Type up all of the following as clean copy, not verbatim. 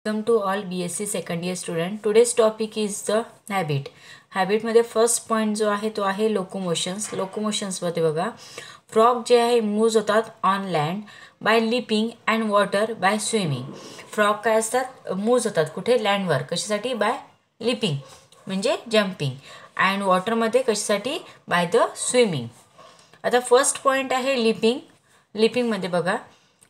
Welcome to all BSc second year student. Today's topic is the habit. Habit मध्ये first point जो आहे तो आहे लोकोमोशन्स. लोकोमोशन्समध्ये बघा, फ्रॉग जे आहे मूव्ज होतात on land by leaping and water by swimming. Frog काय असतात, मूव्ज होतात कुठे, लँडवर. कशासाठी? बाय लिपिंग म्हणजे जम्पिंग, अँड वॉटरमध्ये कशासाठी? By the swimming. आता फर्स्ट पॉइंट आहे लिपिंग. लिपिंगमध्ये बघा,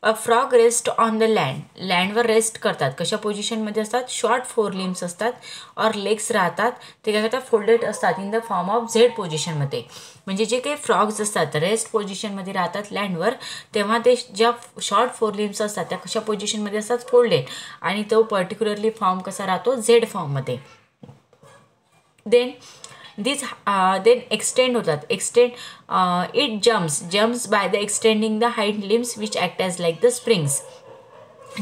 a frog rest on the land. लँडवर रेस्ट करतात. कशा पोझिशनमध्ये असतात? शॉर्ट फोर लिम्स असतात और लेग्स राहतात. ते काय करतात? फोल्डेड असतात in the form of Z पोझिशनमध्ये. म्हणजे जे काही फ्रॉग्स असतात रेस्ट पोझिशनमध्ये राहतात लँडवर, तेव्हा ते ज्या शॉर्ट फोर लिम्स असतात त्या कशा पोझिशनमध्ये असतात? फोल्डेड. आणि तो पर्टिक्युलरली फॉर्म कसा राहतो? झेड फॉर्ममध्ये. देन then extend होतात. It jumps by the extending the hind limbs which act as like the springs.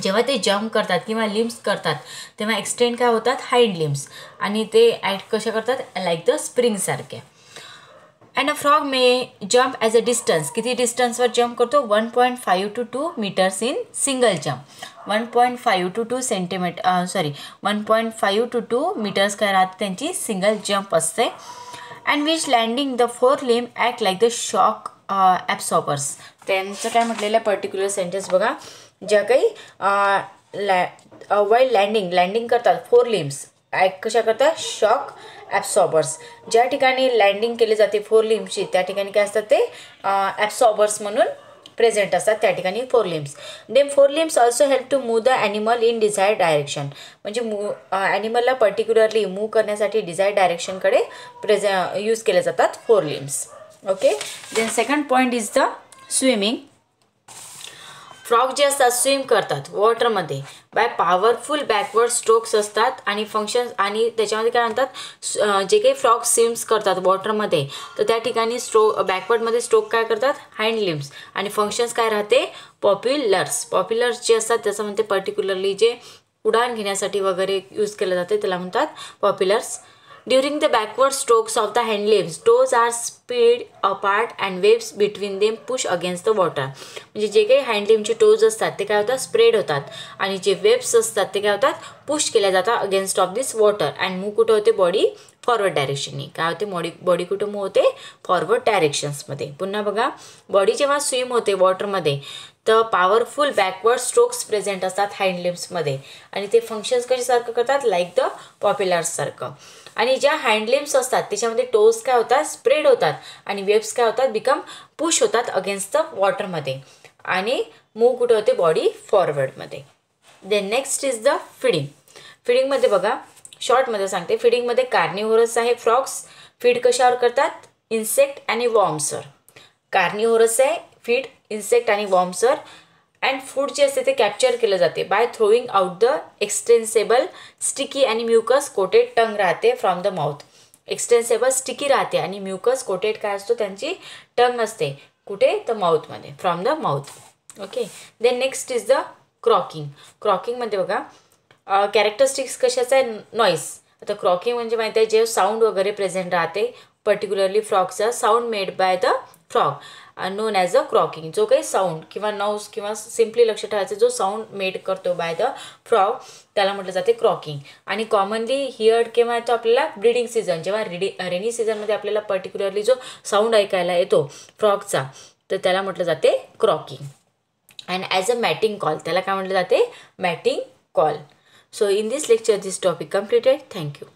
जेव्हा ते जम्प करतात किंवा लिम्स करतात तेव्हा एक्सटेंड काय होतात? Hind limbs. आणि ते ॲक्ट कशा करतात? लाईक द स्प्रिंग सारखे. And a frog may jump as a distance. किती डिस्टन्सवर जम्प करतो? 1.5 to 2 meters in single jump. 1.5 to 2 centimetre 1.5 to 2 meters काय राहते त्यांची सिंगल जम्प असते. And which landing the four लिम ॲक्ट लाईक द शॉक ॲब्सॉर्बर्स. त्यांचं काय म्हटलेलं पर्टिक्युलर सेंटेन्स बघा. ज्या काही वाईल लँडिंग करतात फोर लिम्स ॲक्ट कशा करतात? शॉक ॲब्सॉर्बर्स. ज्या ठिकाणी लँडिंग केली जाते फोर लिम्सची त्या ठिकाणी काय असतात? ते ॲब्सॉर्बर्स म्हणून प्रेझेंट असतात त्या ठिकाणी four limbs. Then four limbs also help to move the animal in desired direction. म्हणजे ॲनिमलला पर्टिक्युलरली मूव्ह करण्यासाठी डिझायर्ड डायरेक्शनकडे यूज केले जातात four limbs. Okay. Then second point is the swimming. Frog जे असतात स्विम करतात वॉटरमध्ये बाय पॉवरफुल बॅकवर्ड स्ट्रोक्स असतात आणि फंक्शन्स. आणि त्याच्यामध्ये काय म्हणतात? जे काही फ्रॉग स्विम्स करतात वॉटरमध्ये तर त्या ठिकाणी बॅकवर्डमध्ये स्ट्रोक काय करतात? Hind limbs. आणि फंक्शन्स काय राहते? पॉप्युलर्स जे असतात त्याचं म्हणते पर्टिक्युलरली जे उडान घेण्यासाठी वगैरे यूज केलं जाते त्याला म्हणतात पॉप्युलर्स. During the backward strokes of the hind limbs, toes are spread apart and waves between them push against the water. म्हणजे जे काही हाइंड लिम्बचे टोज असतात ते काय होतात? स्प्रेड होतात. आणि जे वेव्स असतात ते काय होतात? पुश केल्या जातात against of this water. And move कुठं होते? बॉडी फॉरवर्ड डायरेक्शननी. काय होते? बॉडी कुठं मूव्ह होते? फॉरवर्ड डायरेक्शन्समध्ये. पुन्हा बघा, बॉडी जेव्हा स्विम होते वॉटरमध्ये तर powerful backward strokes present hind हाइंड लिम्समध्ये. आणि ते फंक्शन्स कशासारखं करतात? लाईक द पॉप्युलर्ससारखं. आणि ज्या हाइंड लिम्स असतात त्याच्यामध्ये टोज काय होतात? स्प्रेड होतात. आणि वेव्स काय होतात? बिकम पुश होतात अगेन्स्ट द वॉटरमध्ये. आणि मूव्ह कुठे होते? बॉडी फॉरवर्डमध्ये. Then next is the feeding. फिडिंगमध्ये बघा, शॉर्टमध्ये सांगते. फिडिंगमध्ये कार्निव्होरस आहे फ्रॉग्स. फीड कशावर करतात? इन्सेक्ट आणि वॉर्म्सवर. कार्निव्होरस आहे, फीड इन्सेक्ट आणि वॉर्म्सवर. अँड फूड जे असते ते कॅप्चर केलं जाते by throwing out the extensible sticky आणि म्युकस कोटेड टंग राहते from the mouth. Extensible sticky राहते आणि म्युकस कोटेड काय असतो? त्यांची टंग असते. कुठे? तर माउथमध्ये, from the mouth. Okay. Then next is the croaking. क्रॉकिंगमध्ये बघा, कॅरेक्टरिस्टिक्स कशाचा आहे? नॉईस. आता क्रॉकिंग म्हणजे माहिती आहे जे साऊंड वगैरे प्रेझेंट राहते पर्टिक्युलरली फ्रॉगचा sound made by the frog known as a croaking. जो काही साऊंड किंवा नॉईस किंवा सिम्पली लक्ष ठेवायचं जो साऊंड मेड करतो बाय द फ्रॉग त्याला म्हटलं जाते क्रॉकिंग. आणि कॉमनली हिअर्ड केव्हा येतो आपल्याला? Breeding season. जेव्हा रेनी सीझनमध्ये आपल्याला पर्टिक्युलरली जो साऊंड ऐकायला येतो फ्रॉगचा तर त्याला म्हटलं जाते croaking. And as a mating call त्याला काय म्हटलं जाते? Mating call. So in this lecture this topic completed. Thank you.